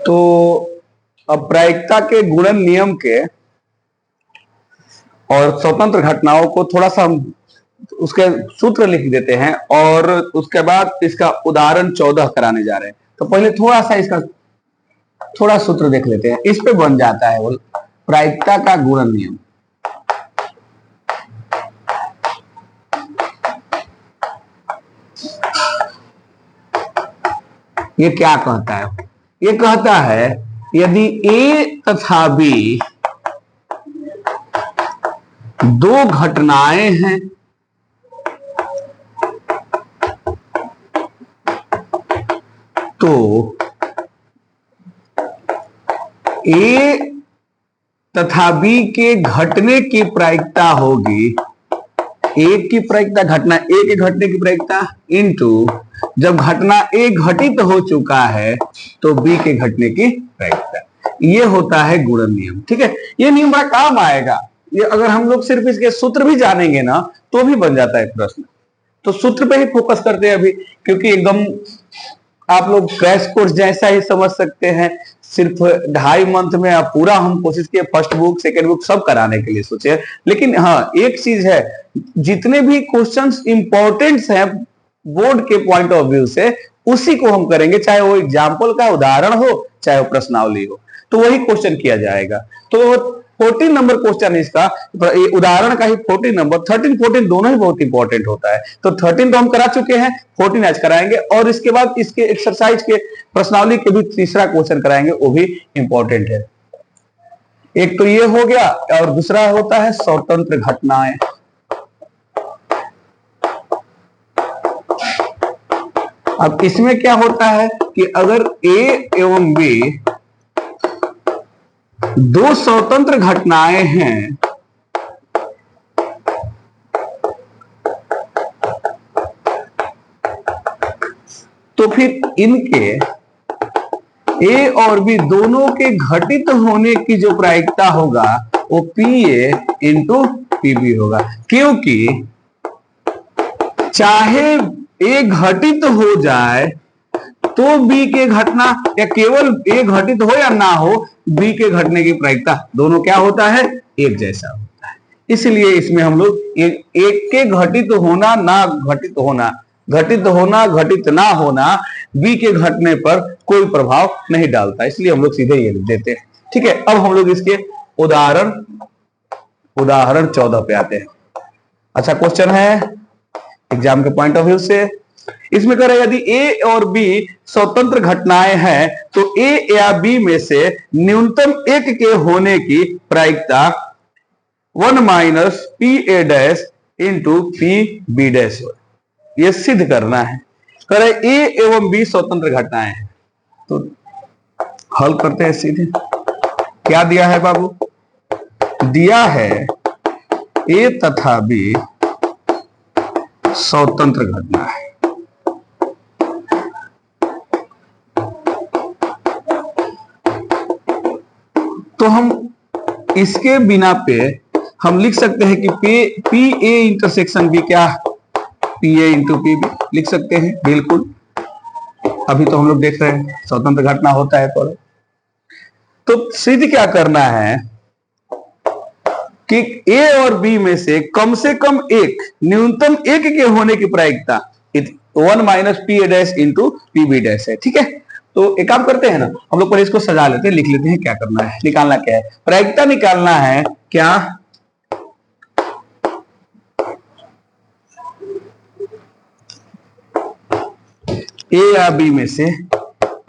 तो अब प्रायिकता के गुणन नियम के और स्वतंत्र घटनाओं को थोड़ा सा हम उसके सूत्र लिख देते हैं और उसके बाद इसका उदाहरण 14 कराने जा रहे हैं। तो पहले थोड़ा सा इसका थोड़ा सूत्र देख लेते हैं, इस पे बन जाता है वो प्रायिकता का गुणन नियम। ये क्या कहता है? ये कहता है यदि ए तथा बी दो घटनाएं हैं तो ए तथा बी के घटने की प्रायिकता होगी, ए की प्रायिकता घटना ए के घटने की प्रायिकता इनटू जब घटना ए घटित हो चुका है तो बी के घटने की प्रायिकता। ये होता है गुणन नियम। ठीक है, ये नियम बड़ा काम आएगा। ये अगर हम लोग सिर्फ इसके सूत्र भी जानेंगे ना तो भी बन जाता है प्रश्न। तो सूत्र पे ही फोकस करते हैं अभी, क्योंकि एकदम आप लोग क्रैश कोर्स जैसा ही समझ सकते हैं। सिर्फ 2.5 मंथ में आप पूरा हम कोशिश किए फर्स्ट बुक सेकेंड बुक सब कराने के लिए सोचे। लेकिन हाँ, एक चीज है, जितने भी क्वेश्चंस इंपॉर्टेंट हैं बोर्ड के पॉइंट ऑफ व्यू से उसी को हम करेंगे, चाहे वो एग्जाम्पल का उदाहरण हो चाहे वो प्रश्नावली हो, तो वही क्वेश्चन किया जाएगा। तो 14 नंबर क्वेश्चन इसका उदाहरण का ही 14 नंबर 13 14 दोनों ही बहुत इंपॉर्टेंट होता है। तो 13 तो हम करा चुके हैं, 14 आज कराएंगे और इसके बाद इसके एक्सरसाइज के प्रश्नावली के भी तीसरा क्वेश्चन कराएंगे, वो भी इंपॉर्टेंट है। एक तो ये हो गया और दूसरा होता है स्वतंत्र घटनाएं। अब इसमें क्या होता है कि अगर ए एवं बी दो स्वतंत्र घटनाएं हैं तो फिर इनके ए और बी दोनों के घटित होने की जो प्रायिकता होगा वो P A into P B होगा। क्योंकि चाहे ए घटित हो जाए तो बी के घटना, या केवल ए घटित हो या ना हो, बी के घटने की प्रायिकता दोनों क्या होता है, एक जैसा होता है। इसलिए इसमें हम लोग एक के घटित होना ना घटित होना, घटित होना घटित ना होना बी के घटने पर कोई प्रभाव नहीं डालता, इसलिए हम लोग सीधे ये लिख देते हैं। ठीक है, अब हम लोग इसके उदाहरण 14 पे आते हैं। अच्छा क्वेश्चन है एग्जाम के पॉइंट ऑफ व्यू से। इसमें कह रहे यदि ए और बी स्वतंत्र घटनाएं हैं तो ए या बी में से न्यूनतम एक के होने की प्रायिकता 1 minus P A dash into P B dash हो। यह सिद्ध करना है। कह रहे ए एवं बी स्वतंत्र घटनाएं हैं, तो हल करते हैं सीधे। क्या दिया है बाबू? दिया है ए तथा बी स्वतंत्र घटना है। तो हम इसके बिना पे हम लिख सकते हैं कि पी ए इंटरसेक्शन बी क्या, P A into P B लिख सकते हैं। बिल्कुल, अभी तो हम लोग देख रहे हैं स्वतंत्र घटना होता है। तो सिद्ध क्या करना है कि ए और बी में से कम एक, न्यूनतम एक के होने की प्रायिकता 1 minus P A dash into P B dash है। ठीक है, तो एक काम करते हैं ना, हम लोग पहले इसको सजा लेते हैं, लिख लेते हैं क्या करना है, निकालना क्या है। प्रायिकता निकालना है क्या, ए या बी में से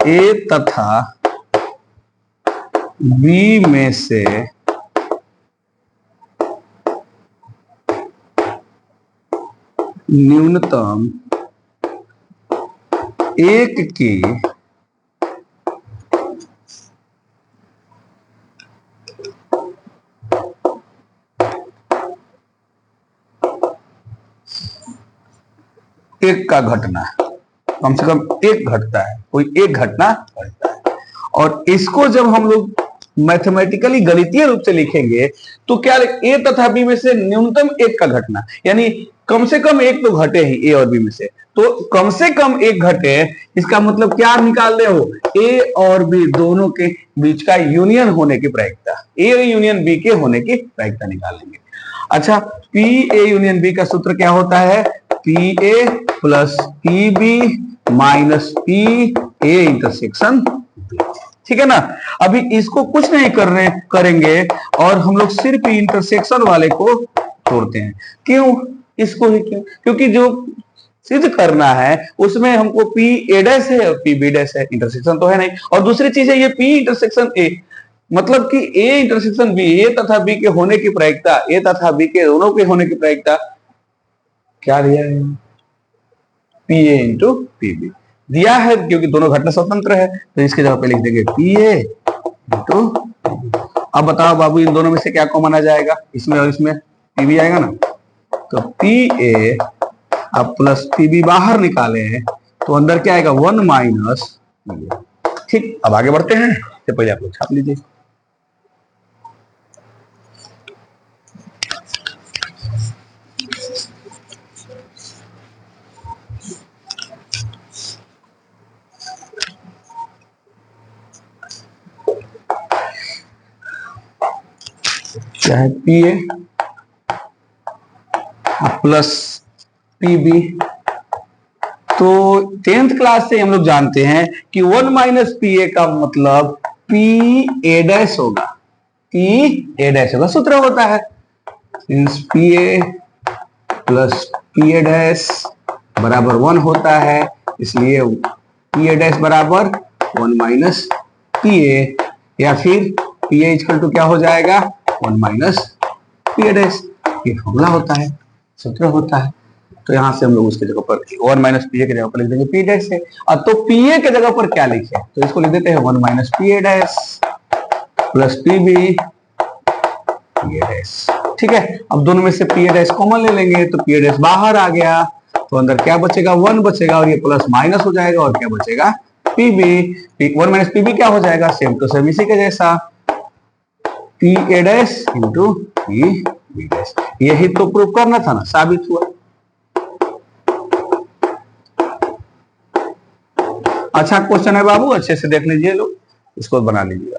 ए तथा बी में से न्यूनतम एक की एक का घटना, कम से कम एक घटता है, कोई एक घटना घटता है। और इसको जब हम लोग मैथमेटिकली गणितीय रूप से लिखेंगे तो क्या, ए तथा बी में से न्यूनतम एक का घटना, यानी कम से कम एक तो घटे ही ए और बी में से, तो कम से कम एक घटे, इसका मतलब क्या निकाल रहे हो, ए और बी दोनों के बीच का यूनियन होने की प्रायिकता, ए यूनियन बी के होने की प्रायिकता निकालेंगे। अच्छा, पी ए यूनियन बी का सूत्र क्या होता है, P A plus P B minus P A intersection B, ठीक है ना। अभी इसको कुछ नहीं करेंगे और हम लोग सिर्फ इंटरसेक्शन वाले को तोड़ते हैं। क्यों, इसको ही क्यों, क्योंकि जो सिद्ध करना है उसमें हमको पी ए डैश है और पी बी डैश है, इंटरसेक्शन तो है नहीं। और दूसरी चीज है ये पी इंटरसेक्शन ए, मतलब कि ए इंटरसेक्शन बी, ए तथा बी के होने की प्रायिकता, ए तथा बी के दोनों के होने की प्रायिकता क्या दिया है, P A into P B दिया है, क्योंकि दोनों घटना स्वतंत्र है, तो इसके जगह पे लिख देंगे पी ए इंटू। अब बताओ बाबू, इन दोनों में से क्या कॉमन आ जाएगा, इसमें और इसमें पी बी आएगा ना, तो पी ए अब प्लस पी बी बाहर निकाले हैं तो अंदर क्या आएगा, 1 माइनस। ठीक, अब आगे बढ़ते हैं, तो पहले आप लोग छाप लीजिए। क्या है, P A plus P B. तो 10th क्लास से हम लोग जानते हैं कि 1 माइनस पी ए का मतलब पी ए डैश होगा, पी ए डैश होगा, सूत्र होता है P A plus P A dash बराबर 1 होता है, इसलिए पी ए डैश बराबर 1 माइनस पी ए, या फिर पी ए इक्वल टू क्या हो जाएगा, 1 माइनस पी ए डैश। ये फॉर्मूला होता है, सूत्र होता है। तो यहां से हम लोग उसके जगह पर 1 माइनस पी ए की जगह पर लिख देंगे पी डैश है। अब तो पी ए के जगह पर क्या लिखे, तो इसको लिख देते हैं 1 minus P A dash plus P B P A dash, ठीक है। अब दोनों में से पी ए डैश कॉमन ले लेंगे, तो पी ए डैश बाहर आ गया, तो अंदर क्या बचेगा, 1 बचेगा, और ये प्लस माइनस हो जाएगा, और क्या बचेगा, P B. 1 minus P B क्या हो जाएगा, सेम टू सेम इसी के जैसा, P A dash into P B dash. यही तो प्रूव करना था ना, साबित हुआ। अच्छा क्वेश्चन है बाबू, अच्छे से देख लीजिए लोग, इसको बना लीजिएगा।